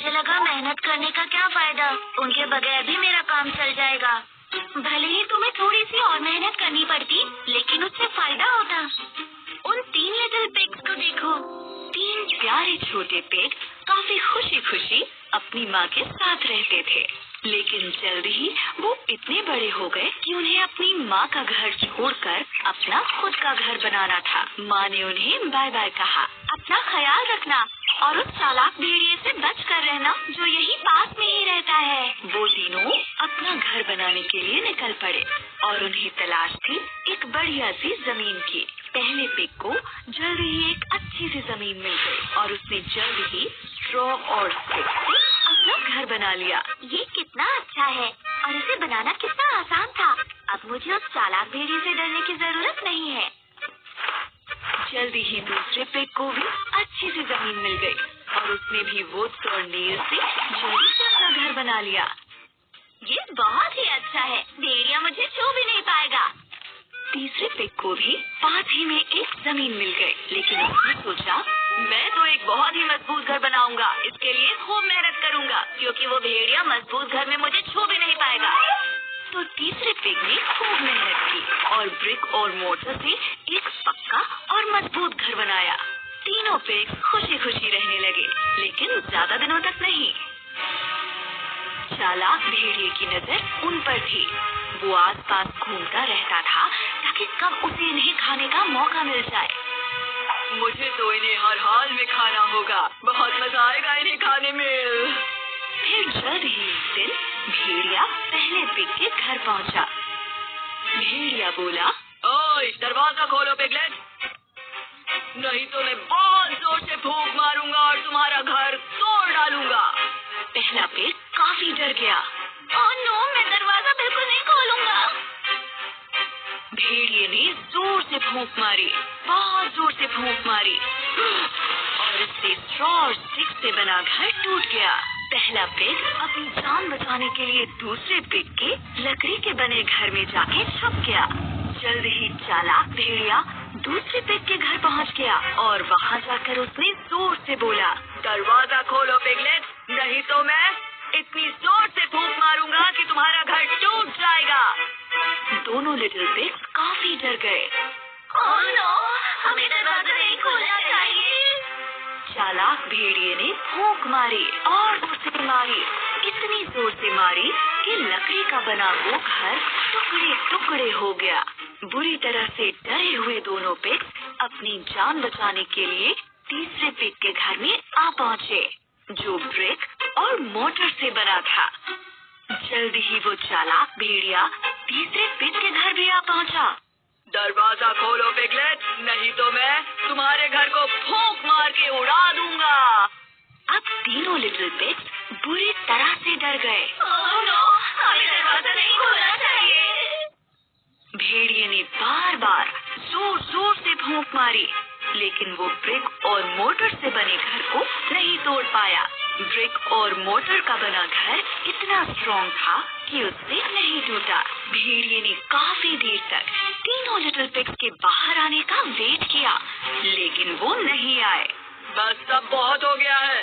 मुझे लगा मेहनत करने का क्या फायदा, उनके बगैर भी मेरा काम चल जाएगा। भले ही तुम्हें थोड़ी सी और मेहनत करनी पड़ती, लेकिन उससे फायदा होता। उन 3 लिटिल पिग्स को देखो। 3 प्यारे छोटे पिग काफी खुशी खुशी अपनी माँ के साथ रहते थे, लेकिन जल्दी ही वो इतने बड़े हो गए कि उन्हें अपनी माँ का घर छोड़कर अपना खुद का घर बनाना था। माँ ने उन्हें बाय बाय कहा। अपना ख्याल रखना और उस चालाक भेड़िए से बच कर रहना जो यही पास में ही रहता है। वो तीनों अपना घर बनाने के लिए निकल पड़े और उन्हें तलाश थी एक बढ़िया सी जमीन की। पहले पिग को जल्दी ही एक अच्छी सी जमीन मिल गई और उसने जल्दी ही स्ट्रॉ और स्टिक से अपना घर बना लिया। ये कितना अच्छा है और इसे बनाना कितना आसान था। अब मुझे उस चालाक भेड़िए से डरने की जरूरत नहीं है। जल्दी ही दूसरे पिग को भी अच्छी सी जमीन मिल गई और उसने भी वुड्स और नील से जल्दी से अपना घर बना लिया। ये बहुत ही अच्छा है, भेड़िया मुझे छू भी नहीं पाएगा। तीसरे पिग को भी पास ही में एक जमीन मिल गई, लेकिन उसने सोचा मैं तो एक बहुत ही मजबूत घर बनाऊंगा। इसके लिए खूब मेहनत करूंगा क्योंकि वो भेड़िया मजबूत घर में मुझे छू भी नहीं पाएगा। तो तीसरे पिग ने खूब मेहनत की और ब्रिक और मोटर से एक पक्का और मजबूत घर बनाया। तीनों पिग खुशी खुशी रहने लगे, लेकिन ज्यादा दिनों तक नहीं। चालाक भेड़िए की नजर उन पर थी। वो आसपास घूमता रहता था ताकि कब उसे इन्हें खाने का मौका मिल जाए। मुझे तो इन्हें हर हाल में खाना होगा, बहुत मजा आएगा इन्हें खाने में। फिर जल्द ही एक दिन भेड़िया पहले पिग के घर पहुंचा। भेड़िया बोला, ओए दरवाजा खोलो पिगलेट, नहीं तो मैं बहुत जोर से फूंक मारूंगा और तुम्हारा घर तोड़ डालूंगा। पहला पिग काफी डर गया। ओह नो, मैं दरवाजा बिल्कुल नहीं खोलूंगा। भेड़िए ने जोर से फूंक मारी, बहुत जोर से फूंक मारी और इससे स्ट्रॉ और स्टिक से बना घर टूट गया। पहला पिग अपनी जान बचाने के लिए दूसरे पिग के लकड़ी के बने घर में जाके छुप गया। जल्द ही चालाक भेड़िया दूसरे पिग के घर पहुंच गया और वहां जाकर उसने जोर से बोला, दरवाजा खोलो पिगलेट, नहीं तो मैं इतनी जोर से फूंक मारूंगा कि तुम्हारा घर टूट जाएगा। दोनों लिटिल पिग्स काफी डर गए। ओह नो, हमें दरवाजा नहीं खोलना चाहिए। चालाक भेड़िए ने फूंक मारी और जोर से मारी, इतनी जोर से मारी कि लकड़ी का बना वो घर टुकड़े टुकड़े हो गया। बुरी तरह से डरे हुए दोनों पिग्स अपनी जान बचाने के लिए तीसरे पिग के घर में आ पहुँचे, जो ब्रिक और मोटर से बना था। जल्दी ही वो चालाक भेड़िया तीसरे पिग के घर भी आ पहुँचा। दरवाजा खोलो पिगलेट, नहीं तो मैं तुम्हारे घर को फूंक मार के उड़ा दूंगा। अब तीनों लिटिल पिग्स बुरी तरह से डर गए। ओह नो, हमें दरवाजा नहीं खोलना चाहिए। भेड़िए ने बार बार जोर जोर से फूंक मारी, लेकिन वो ब्रिक और मोटर से बने घर को नहीं तोड़ पाया। ब्रिक और मोटर का बना घर इतना स्ट्रॉन्ग था कि उससे नहीं टूटा। भेड़िए ने काफी देर तक तीनों लिटिल पिग्स के बाहर आने का वेट किया, लेकिन वो नहीं आए। बस अब बहुत हो गया है।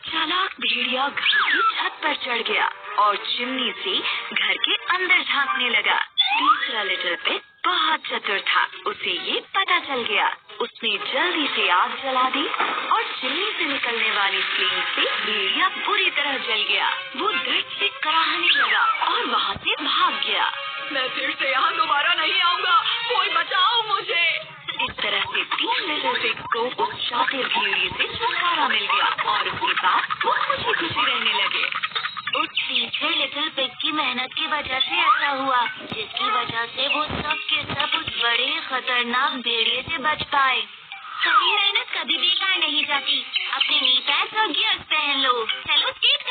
चालाक भेड़िया घर की छत पर चढ़ गया और चिमनी से घर के अंदर झांकने लगा। तीसरा लिटिल पिग बहुत चतुर था, उसे ये पता चल गया। उसने जल्दी से आग जला दी और चिमनी से निकलने वाली फ्लेम से भेड़िया बुरी तरह जल गया। वो दर्द से कराहने लगा और वहाँ से भाग गया। मैं फिर से यहाँ दोबारा नहीं आऊँगा, कोई बचाओ मुझे। इस तरह से 3 लिटिल पिग्स को उस शातिर भेड़िए से छुटकारा मिल गया और उसके बाद वो खुशी खुशी रहने लगे। उस तीसरे लिटिल पिग की मेहनत की वजह से ऐसा हुआ, जिसकी वजह से वो सब के सब उस बड़े खतरनाक भेड़िए से बच पाए। सही मेहनत कभी बेकार नहीं जाती। अपने नी पैंट्स और गियर्स पहन लो। चलो स्केट